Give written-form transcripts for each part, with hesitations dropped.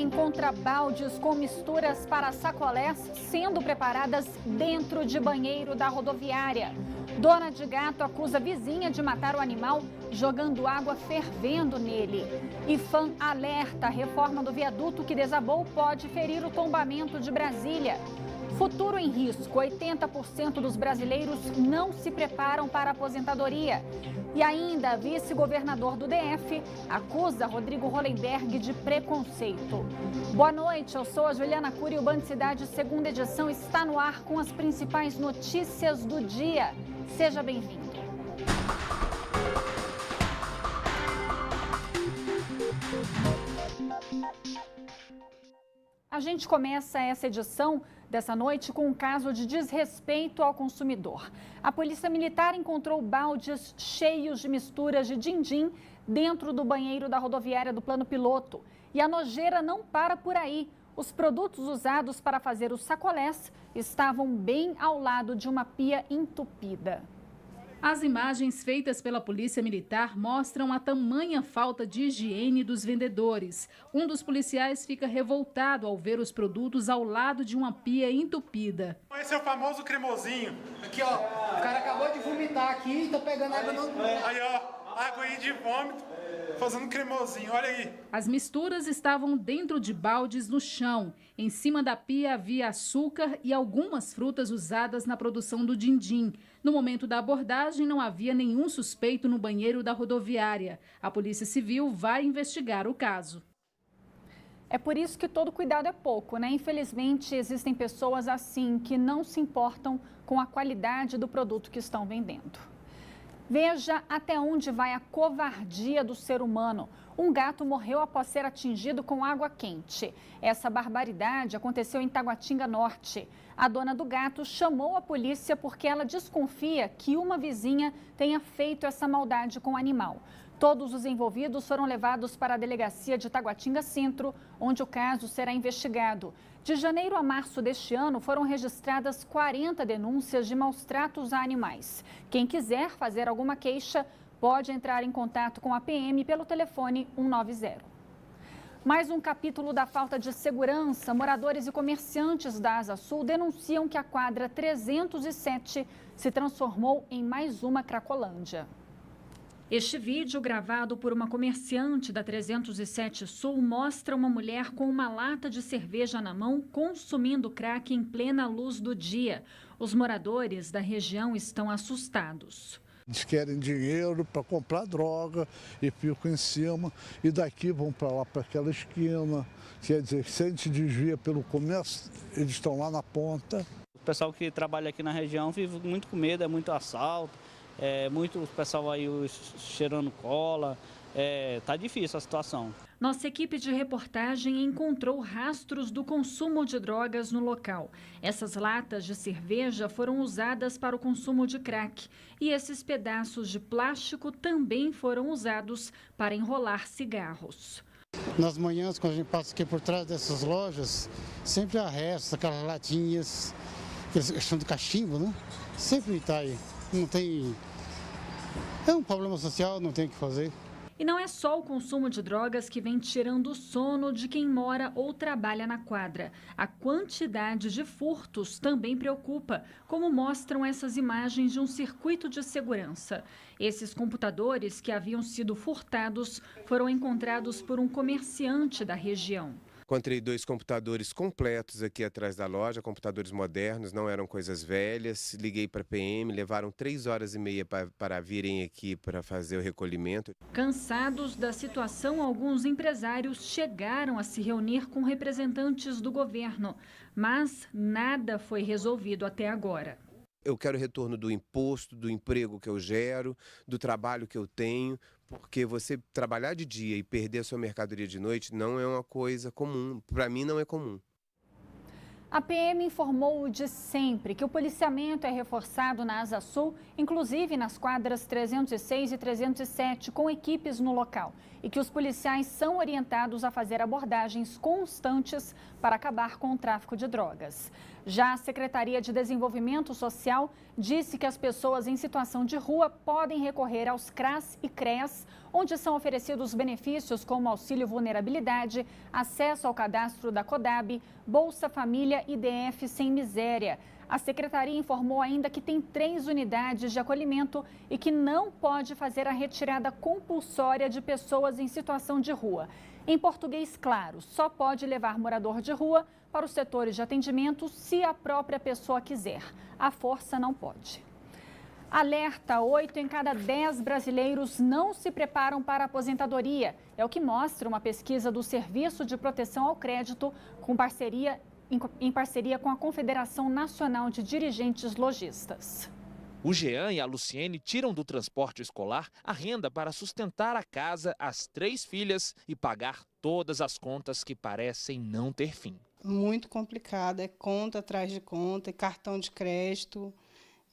encontra baldes com misturas para sacolés sendo preparadas dentro de banheiro da rodoviária. Dona de gato acusa vizinha de matar o animal jogando água fervendo nele. IPHAN alerta: a reforma do viaduto que desabou pode ferir o tombamento de Brasília. Futuro em risco: 80% dos brasileiros não se preparam para a aposentadoria. E ainda, vice-governador do DF acusa Rodrigo Hollenberg de preconceito. Boa noite, eu sou a Juliana Cury e o Band Cidade, segunda edição, está no ar com as principais notícias do dia. Seja bem-vindo. A gente começa essa edição dessa noite com um caso de desrespeito ao consumidor. A Polícia Militar encontrou baldes cheios de misturas de din-din dentro do banheiro da rodoviária do Plano Piloto. E a nojeira não para por aí. Os produtos usados para fazer os sacolés estavam bem ao lado de uma pia entupida. As imagens feitas pela Polícia Militar mostram a tamanha falta de higiene dos vendedores. Um dos policiais fica revoltado ao ver os produtos ao lado de uma pia entupida. Esse é o famoso cremosinho. Aqui, ó, o cara acabou de vomitar aqui e tá pegando água no... Aí, ó, água aí de vômito, fazendo cremosinho, olha aí. As misturas estavam dentro de baldes no chão. Em cima da pia havia açúcar e algumas frutas usadas na produção do din-din. No momento da abordagem, não havia nenhum suspeito no banheiro da rodoviária. A Polícia Civil vai investigar o caso. É por isso que todo cuidado é pouco, né? Infelizmente, existem pessoas assim que não se importam com a qualidade do produto que estão vendendo. Veja até onde vai a covardia do ser humano. Um gato morreu após ser atingido com água quente. Essa barbaridade aconteceu em Taguatinga Norte. A dona do gato chamou a polícia porque ela desconfia que uma vizinha tenha feito essa maldade com o animal. Todos os envolvidos foram levados para a delegacia de Taguatinga Centro, onde o caso será investigado. De janeiro a março deste ano, foram registradas 40 denúncias de maus-tratos a animais. Quem quiser fazer alguma queixa, pode entrar em contato com a PM pelo telefone 190. Mais um capítulo da falta de segurança. Moradores e comerciantes da Asa Sul denunciam que a quadra 307 se transformou em mais uma Cracolândia. Este vídeo, gravado por uma comerciante da 307 Sul, mostra uma mulher com uma lata de cerveja na mão consumindo crack em plena luz do dia. Os moradores da região estão assustados. Eles querem dinheiro para comprar droga e ficam em cima e daqui vão para lá, para aquela esquina. Quer dizer, se a gente desvia pelo comércio, eles estão lá na ponta. O pessoal que trabalha aqui na região vive muito com medo, é muito assalto. Muito pessoal aí cheirando cola, tá difícil a situação. Nossa equipe de reportagem encontrou rastros do consumo de drogas no local. Essas latas de cerveja foram usadas para o consumo de crack e esses pedaços de plástico também foram usados para enrolar cigarros. Nas manhãs, quando a gente passa aqui por trás dessas lojas, sempre arresta aquelas latinhas, que eles chamam de cachimbo, né? Sempre está aí. Não tem... É um problema social, não tem o que fazer. E não é só o consumo de drogas que vem tirando o sono de quem mora ou trabalha na quadra. A quantidade de furtos também preocupa, como mostram essas imagens de um circuito de segurança. Esses computadores que haviam sido furtados foram encontrados por um comerciante da região. Encontrei 2 computadores completos aqui atrás da loja, computadores modernos, não eram coisas velhas. Liguei para a PM, levaram 3h30 para virem aqui para fazer o recolhimento. Cansados da situação, alguns empresários chegaram a se reunir com representantes do governo, mas nada foi resolvido até agora. Eu quero retorno do imposto, do emprego que eu gero, do trabalho que eu tenho, porque você trabalhar de dia e perder a sua mercadoria de noite não é uma coisa comum. Para mim não é comum. A PM informou de sempre que o policiamento é reforçado na Asa Sul, inclusive nas quadras 306 e 307, com equipes no local, e que os policiais são orientados a fazer abordagens constantes para acabar com o tráfico de drogas. Já a Secretaria de Desenvolvimento Social disse que as pessoas em situação de rua podem recorrer aos CRAS e CREAS, onde são oferecidos benefícios como auxílio vulnerabilidade, acesso ao cadastro da CODAB, Bolsa Família e DF Sem Miséria. A Secretaria informou ainda que tem 3 unidades de acolhimento e que não pode fazer a retirada compulsória de pessoas em situação de rua. Em português claro, só pode levar morador de rua para os setores de atendimento se a própria pessoa quiser. A força não pode. Alerta: 8 em cada 10 brasileiros não se preparam para a aposentadoria. É o que mostra uma pesquisa do Serviço de Proteção ao Crédito em parceria com a Confederação Nacional de Dirigentes Lojistas. O Jean e a Luciene tiram do transporte escolar a renda para sustentar a casa, as 3 filhas e pagar todas as contas que parecem não ter fim. Muito complicado, é conta atrás de conta, é cartão de crédito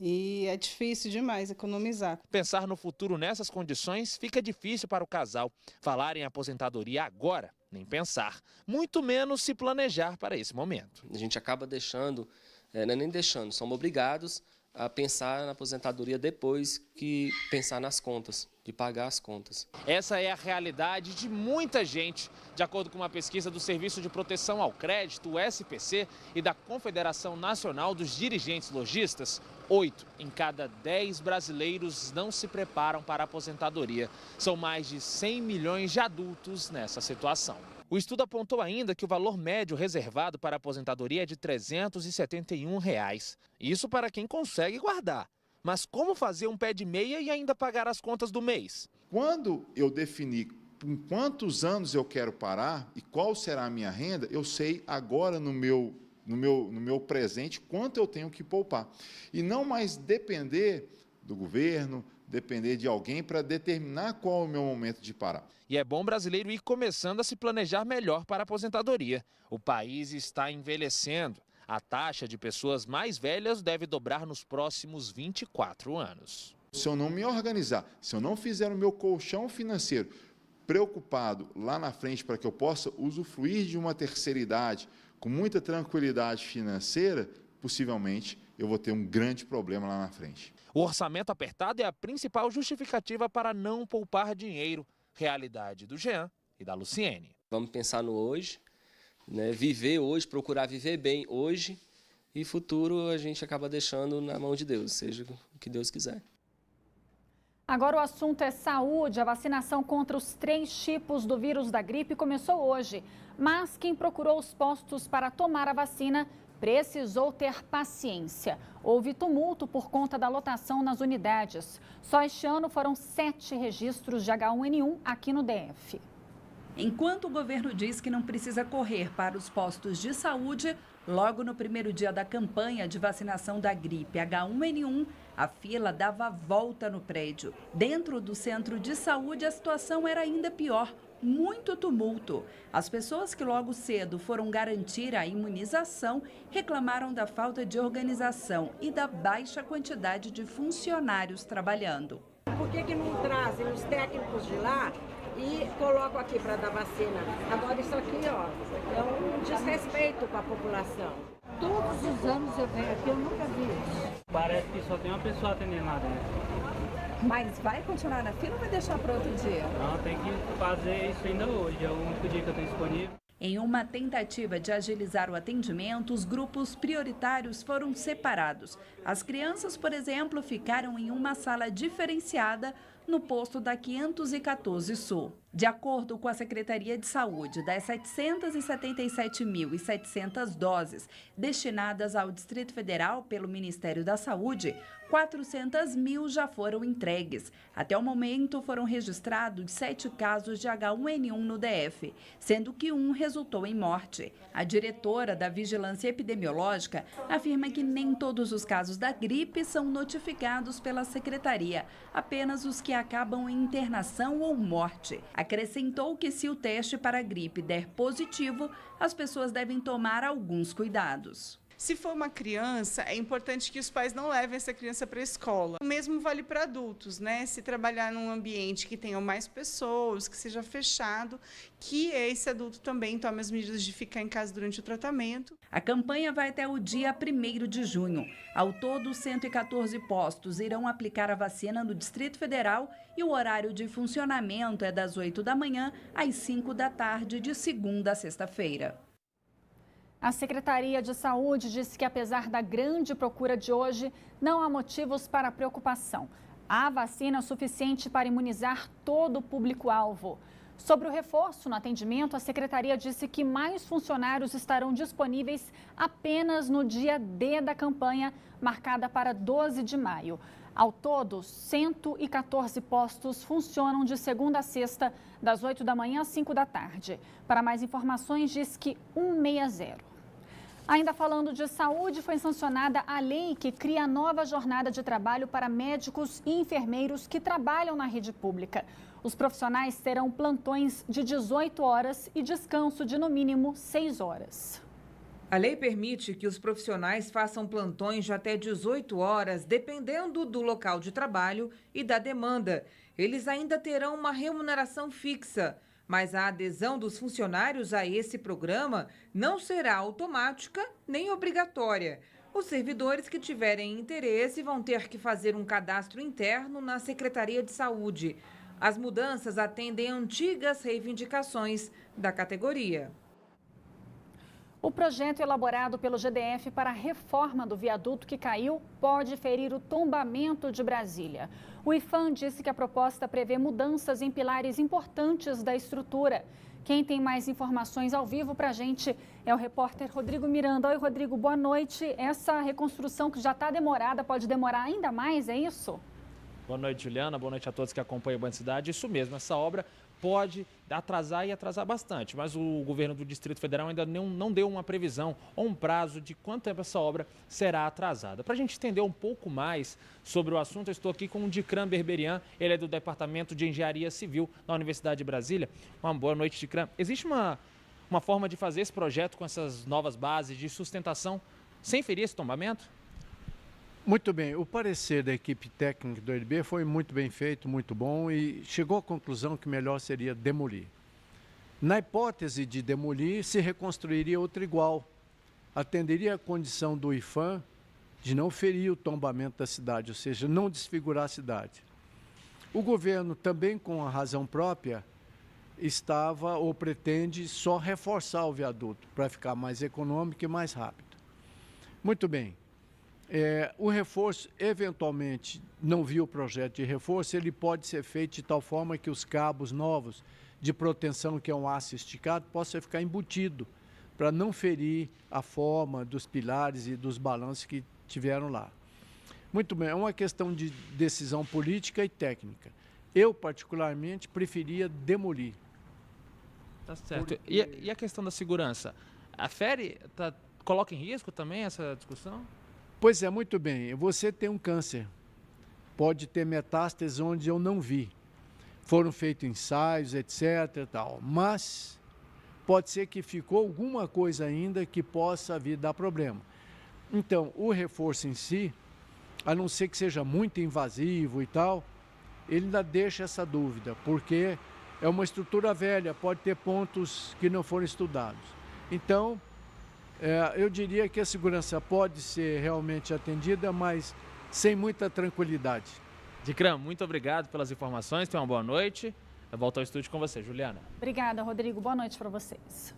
e é difícil demais economizar. Pensar no futuro nessas condições fica difícil para o casal. Falar em aposentadoria agora, nem pensar, muito menos se planejar para esse momento. A gente acaba deixando, não é nem deixando, somos obrigados a pensar na aposentadoria depois que pensar nas contas, de pagar as contas. Essa é a realidade de muita gente. De acordo com uma pesquisa do Serviço de Proteção ao Crédito, o SPC, e da Confederação Nacional dos Dirigentes Lojistas, 8 em cada 10 brasileiros não se preparam para a aposentadoria. São mais de 100 milhões de adultos nessa situação. O estudo apontou ainda que o valor médio reservado para a aposentadoria é de R$ 371. Isso para quem consegue guardar. Mas como fazer um pé de meia e ainda pagar as contas do mês? Quando eu definir em quantos anos eu quero parar e qual será a minha renda, eu sei agora no meu presente quanto eu tenho que poupar. E não mais depender do governo, depender de alguém para determinar qual é o meu momento de parar. E é bom o brasileiro ir começando a se planejar melhor para a aposentadoria. O país está envelhecendo. A taxa de pessoas mais velhas deve dobrar nos próximos 24 anos. Se eu não me organizar, se eu não fizer o meu colchão financeiro preocupado lá na frente para que eu possa usufruir de uma terceira idade com muita tranquilidade financeira, possivelmente eu vou ter um grande problema lá na frente. O orçamento apertado é a principal justificativa para não poupar dinheiro. Realidade do Jean e da Luciene. Vamos pensar no hoje, né? Viver hoje, procurar viver bem hoje, e futuro a gente acaba deixando na mão de Deus, seja o que Deus quiser. Agora o assunto é saúde. A vacinação contra os 3 tipos do vírus da gripe começou hoje. Mas quem procurou os postos para tomar a vacina precisou ter paciência. Houve tumulto por conta da lotação nas unidades. Só este ano foram 7 registros de H1N1 aqui no DF. Enquanto o governo diz que não precisa correr para os postos de saúde, logo no primeiro dia da campanha de vacinação da gripe H1N1, a fila dava a volta no prédio. Dentro do centro de saúde, a situação era ainda pior. Muito tumulto. As pessoas que logo cedo foram garantir a imunização reclamaram da falta de organização e da baixa quantidade de funcionários trabalhando. Por que não trazem os técnicos de lá e colocam aqui para dar vacina? Agora isso aqui, ó, é um desrespeito com a população. Todos os anos eu venho aqui, eu nunca vi isso. Parece que só tem uma pessoa atendendo lá dentro. Mas vai continuar na fila ou vai deixar para outro dia? Não, tem que fazer isso ainda hoje, é o único dia que eu estou disponível. Em uma tentativa de agilizar o atendimento, os grupos prioritários foram separados. As crianças, por exemplo, ficaram em uma sala diferenciada no posto da 514 Sul. De acordo com a Secretaria de Saúde, das 777.700 doses destinadas ao Distrito Federal pelo Ministério da Saúde, 400.000 já foram entregues. Até o momento, foram registrados 7 casos de H1N1 no DF, sendo que 1 resultou em morte. A diretora da Vigilância Epidemiológica afirma que nem todos os casos da gripe são notificados pela Secretaria, apenas os que acabam em internação ou morte. Acrescentou que se o teste para a gripe der positivo, as pessoas devem tomar alguns cuidados. Se for uma criança, é importante que os pais não levem essa criança para a escola. O mesmo vale para adultos, né? Se trabalhar num ambiente que tenham mais pessoas, que seja fechado, que esse adulto também tome as medidas de ficar em casa durante o tratamento. A campanha vai até o dia 1º de junho. Ao todo, 114 postos irão aplicar a vacina no Distrito Federal e o horário de funcionamento é das 8 da manhã às 5 da tarde, de segunda a sexta-feira. A Secretaria de Saúde disse que, apesar da grande procura de hoje, não há motivos para preocupação. Há vacina suficiente para imunizar todo o público-alvo. Sobre o reforço no atendimento, a Secretaria disse que mais funcionários estarão disponíveis apenas no dia D da campanha, marcada para 12 de maio. Ao todo, 114 postos funcionam de segunda a sexta, das 8 da manhã às 5 da tarde. Para mais informações, diz que 160. Ainda falando de saúde, foi sancionada a lei que cria a nova jornada de trabalho para médicos e enfermeiros que trabalham na rede pública. Os profissionais terão plantões de 18 horas e descanso de, no mínimo, 6 horas. A lei permite que os profissionais façam plantões de até 18 horas, dependendo do local de trabalho e da demanda. Eles ainda terão uma remuneração fixa, mas a adesão dos funcionários a esse programa não será automática nem obrigatória. Os servidores que tiverem interesse vão ter que fazer um cadastro interno na Secretaria de Saúde. As mudanças atendem antigas reivindicações da categoria. O projeto elaborado pelo GDF para a reforma do viaduto que caiu pode ferir o tombamento de Brasília. O IPHAN disse que a proposta prevê mudanças em pilares importantes da estrutura. Quem tem mais informações ao vivo para a gente é o repórter Rodrigo Miranda. Oi, Rodrigo, boa noite. Essa reconstrução que já está demorada pode demorar ainda mais, é isso? Boa noite, Juliana. Boa noite a todos que acompanham o Band Cidade. Isso mesmo, essa obra pode atrasar e atrasar bastante, mas o governo do Distrito Federal ainda não deu uma previsão ou um prazo de quanto tempo essa obra será atrasada. Para a gente entender um pouco mais sobre o assunto, eu estou aqui com o Dicran Berberian, ele é do Departamento de Engenharia Civil da Universidade de Brasília. Uma boa noite, Dicran. Existe uma forma de fazer esse projeto com essas novas bases de sustentação sem ferir esse tombamento? Muito bem, o parecer da equipe técnica do ONB foi muito bem feito, muito bom e chegou à conclusão que melhor seria demolir. Na hipótese de demolir, se reconstruiria outra igual, atenderia a condição do IPHAN de não ferir o tombamento da cidade, ou seja, não desfigurar a cidade. O governo, também com a razão própria, estava ou pretende só reforçar o viaduto para ficar mais econômico e mais rápido. Muito bem. O reforço, eventualmente, não viu o projeto de reforço, ele pode ser feito de tal forma que os cabos novos de proteção, que é um aço esticado, possa ficar embutido, para não ferir a forma dos pilares e dos balanços que tiveram lá. Muito bem, é uma questão de decisão política e técnica. Eu, particularmente, preferia demolir. Tá certo. E a questão da segurança? A FERI coloca em risco também essa discussão? Pois é, muito bem. Você tem um câncer. Pode ter metástases onde eu não vi. Foram feitos ensaios, etc. Tal. Mas pode ser que ficou alguma coisa ainda que possa vir dar problema. Então, o reforço em si, a não ser que seja muito invasivo e tal, ele ainda deixa essa dúvida, porque é uma estrutura velha, pode ter pontos que não foram estudados. Então, eu diria que a segurança pode ser realmente atendida, mas sem muita tranquilidade. Dicran, muito obrigado pelas informações, tenha uma boa noite. Eu volto ao estúdio com você, Juliana. Obrigada, Rodrigo. Boa noite para vocês.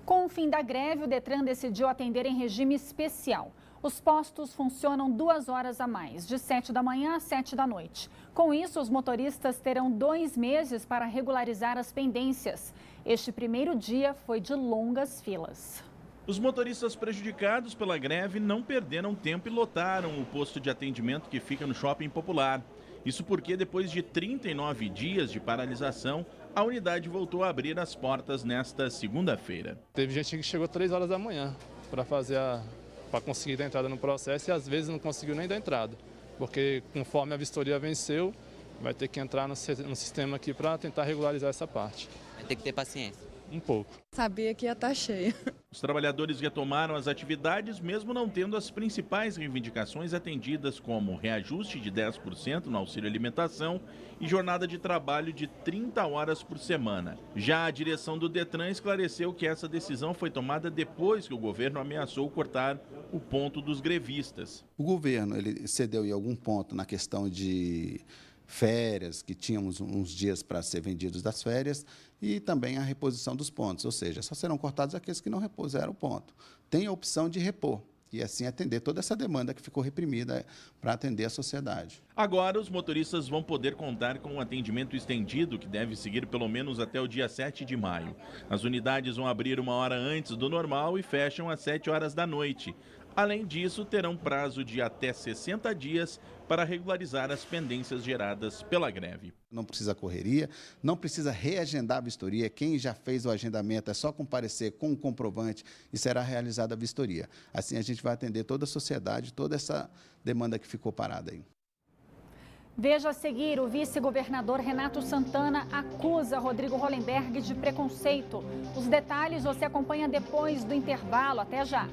Com o fim da greve, o Detran decidiu atender em regime especial. Os postos funcionam 2 horas a mais, de 7 da manhã às 7 da noite. Com isso, os motoristas terão 2 meses para regularizar as pendências. Este primeiro dia foi de longas filas. Os motoristas prejudicados pela greve não perderam tempo e lotaram o posto de atendimento que fica no Shopping Popular. Isso porque, depois de 39 dias de paralisação, a unidade voltou a abrir as portas nesta segunda-feira. Teve gente que chegou 3 horas da manhã para conseguir dar entrada no processo e às vezes não conseguiu nem dar entrada, porque conforme a vistoria venceu, vai ter que entrar no sistema aqui para tentar regularizar essa parte. Vai ter que ter paciência. Um pouco. Sabia que ia estar cheio. Os trabalhadores retomaram as atividades, mesmo não tendo as principais reivindicações atendidas, como reajuste de 10% no auxílio alimentação e jornada de trabalho de 30 horas por semana. Já a direção do Detran esclareceu que essa decisão foi tomada depois que o governo ameaçou cortar o ponto dos grevistas. O governo ele cedeu em algum ponto na questão de férias, que tínhamos uns dias para ser vendidos das férias, e também a reposição dos pontos, ou seja, só serão cortados aqueles que não repuseram o ponto. Tem a opção de repor e assim atender toda essa demanda que ficou reprimida para atender a sociedade. Agora, os motoristas vão poder contar com um atendimento estendido que deve seguir pelo menos até o dia 7 de maio. As unidades vão abrir 1 hora antes do normal e fecham às 7 horas da noite. Além disso, terão prazo de até 60 dias para regularizar as pendências geradas pela greve. Não precisa correria, não precisa reagendar a vistoria. Quem já fez o agendamento é só comparecer com o comprovante e será realizada a vistoria. Assim a gente vai atender toda a sociedade, toda essa demanda que ficou parada aí. Veja a seguir, o vice-governador Renato Santana acusa Rodrigo Hollenberg de preconceito. Os detalhes você acompanha depois do intervalo. Até já!